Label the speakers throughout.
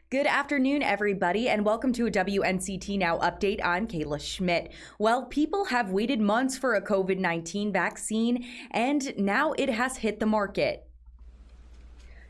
Speaker 1: Good afternoon, everybody, and welcome to a WNCT Now update. I'm Kayla Schmidt. Well, people have waited months for a COVID-19 vaccine, and now it has hit the market.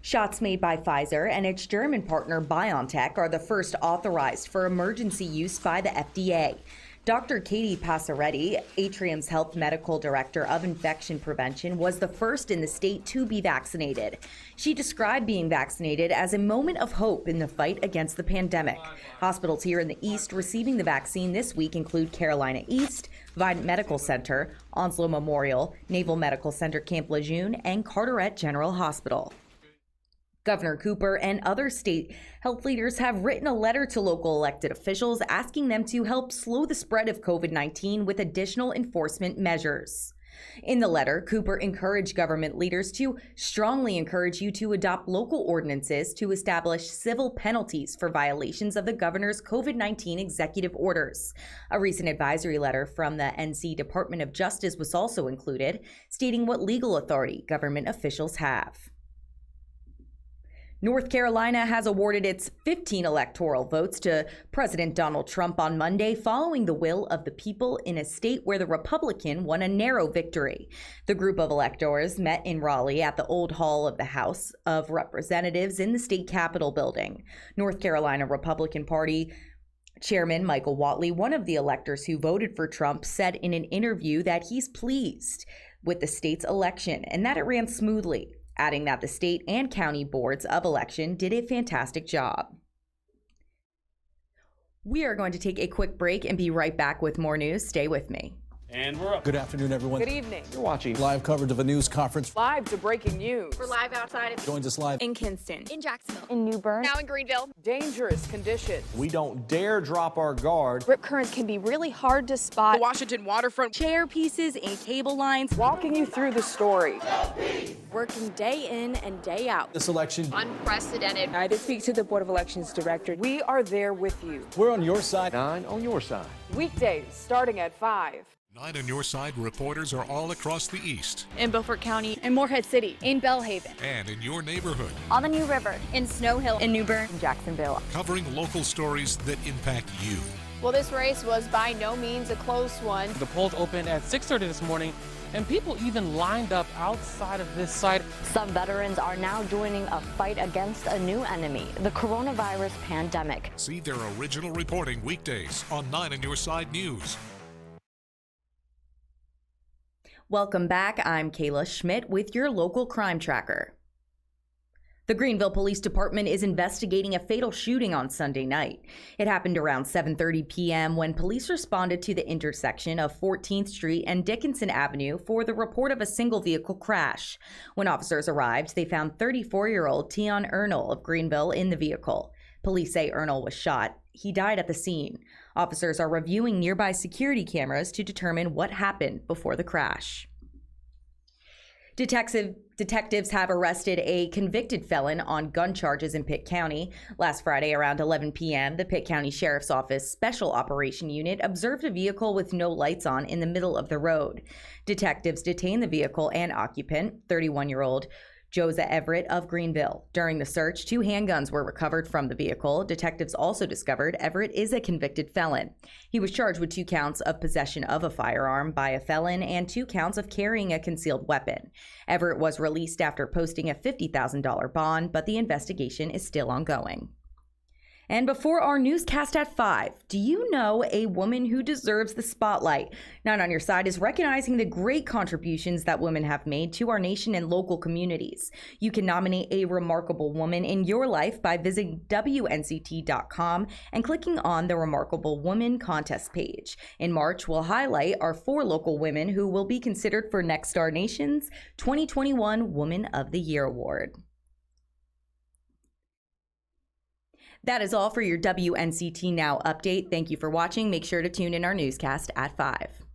Speaker 1: Shots made by Pfizer and its German partner BioNTech are the first authorized for emergency use by the FDA. Dr. Katie Passaretti, Atrium's Health Medical Director of Infection Prevention, was the first in the state to be vaccinated. She described being vaccinated as a moment of hope in the fight against the pandemic. Hospitals here in the East receiving the vaccine this week include Carolina East, Vidant Medical Center, Onslow Memorial, Naval Medical Center Camp Lejeune, and Carteret General Hospital. Governor Cooper and other state health leaders have written a letter to local elected officials asking them to help slow the spread of COVID-19 with additional enforcement measures. In the letter, Cooper encouraged government leaders to strongly encourage you to adopt local ordinances to establish civil penalties for violations of the governor's COVID-19 executive orders. A recent advisory letter from the NC Department of Justice was also included, stating what legal authority government officials have. North Carolina has awarded its 15 electoral votes to President Donald Trump on Monday, following the will of the people in a state where the Republican won a narrow victory. The group of electors met in Raleigh at the Old Hall of the House of Representatives in the state Capitol building. North Carolina Republican Party Chairman Michael Whatley, one of the electors who voted for Trump, said in an interview that he's pleased with the state's election and that it ran smoothly, adding that the state and county boards of election did a fantastic job. We are going to take a quick break and be right back with more news. Stay with me.
Speaker 2: And we're up.
Speaker 3: Good afternoon, everyone.
Speaker 4: Good evening.
Speaker 2: You're watching
Speaker 3: Live coverage of a news conference.
Speaker 4: Live to breaking news.
Speaker 5: We're live outside of
Speaker 3: Joins us live
Speaker 5: in Kinston, in Jacksonville,
Speaker 6: in New Bern,
Speaker 5: now in Greenville.
Speaker 4: Dangerous conditions.
Speaker 2: We don't dare drop our guard.
Speaker 6: Rip currents can be really hard to spot.
Speaker 4: The Washington waterfront.
Speaker 1: Chair pieces and cable lines.
Speaker 4: Walking you through the story.
Speaker 6: Working day in and day out.
Speaker 3: this election.
Speaker 5: Unprecedented.
Speaker 7: I did speak to the Board of Elections Director.
Speaker 4: We are there with you.
Speaker 3: We're on your side.
Speaker 2: 9 on your side.
Speaker 4: Weekdays starting at 5.
Speaker 8: 9 on your side reporters are all across the East
Speaker 5: In Beaufort County, in Morehead City, in Belhaven,
Speaker 8: and in your neighborhood,
Speaker 6: On the New River,
Speaker 5: in Snow Hill, in New Bern.
Speaker 6: in Jacksonville.
Speaker 8: covering local stories that impact you.
Speaker 5: Well, this race was by no means a close one.
Speaker 9: The polls opened at 6:30 this morning, and people even lined up outside of this site.
Speaker 6: Some veterans are now joining a fight against a new enemy, the coronavirus pandemic.
Speaker 8: See their original reporting weekdays on 9 on your side news.
Speaker 1: Welcome back. I'm Kayla Schmidt with your local crime tracker. The Greenville Police Department is investigating a fatal shooting on Sunday night. It happened around 7:30 p.m. when police responded to the intersection of 14th Street and Dickinson Avenue for the report of a single vehicle crash. When officers arrived, they found 34-year-old Tion Ernal of Greenville in the vehicle. Police say Ernal was shot. He died at the scene. Officers are reviewing nearby security cameras to determine what happened before the crash. Detectives have arrested a convicted felon on gun charges in Pitt County. Last Friday around 11 p.m., the Pitt County Sheriff's Office Special Operation Unit observed a vehicle with no lights on in the middle of the road. Detectives detained the vehicle and occupant, 31-year-old Josiah Everett of Greenville. During the search, 2 handguns were recovered from the vehicle. Detectives also discovered Everett is a convicted felon. He was charged with 2 counts of possession of a firearm by a felon and 2 counts of carrying a concealed weapon. Everett was released after posting a $50,000 bond, but the investigation is still ongoing. And before our newscast at 5, do you know a woman who deserves the spotlight? 9 on your side is recognizing the great contributions that women have made to our nation and local communities. You can nominate a remarkable woman in your life by visiting WNCT.com and clicking on the Remarkable Woman contest page. In March, we'll highlight our 4 local women who will be considered for Next Star Nation's 2021 Woman of the Year Award. That is all for your WNCT Now update. Thank you for watching. Make sure to tune in our newscast at 5.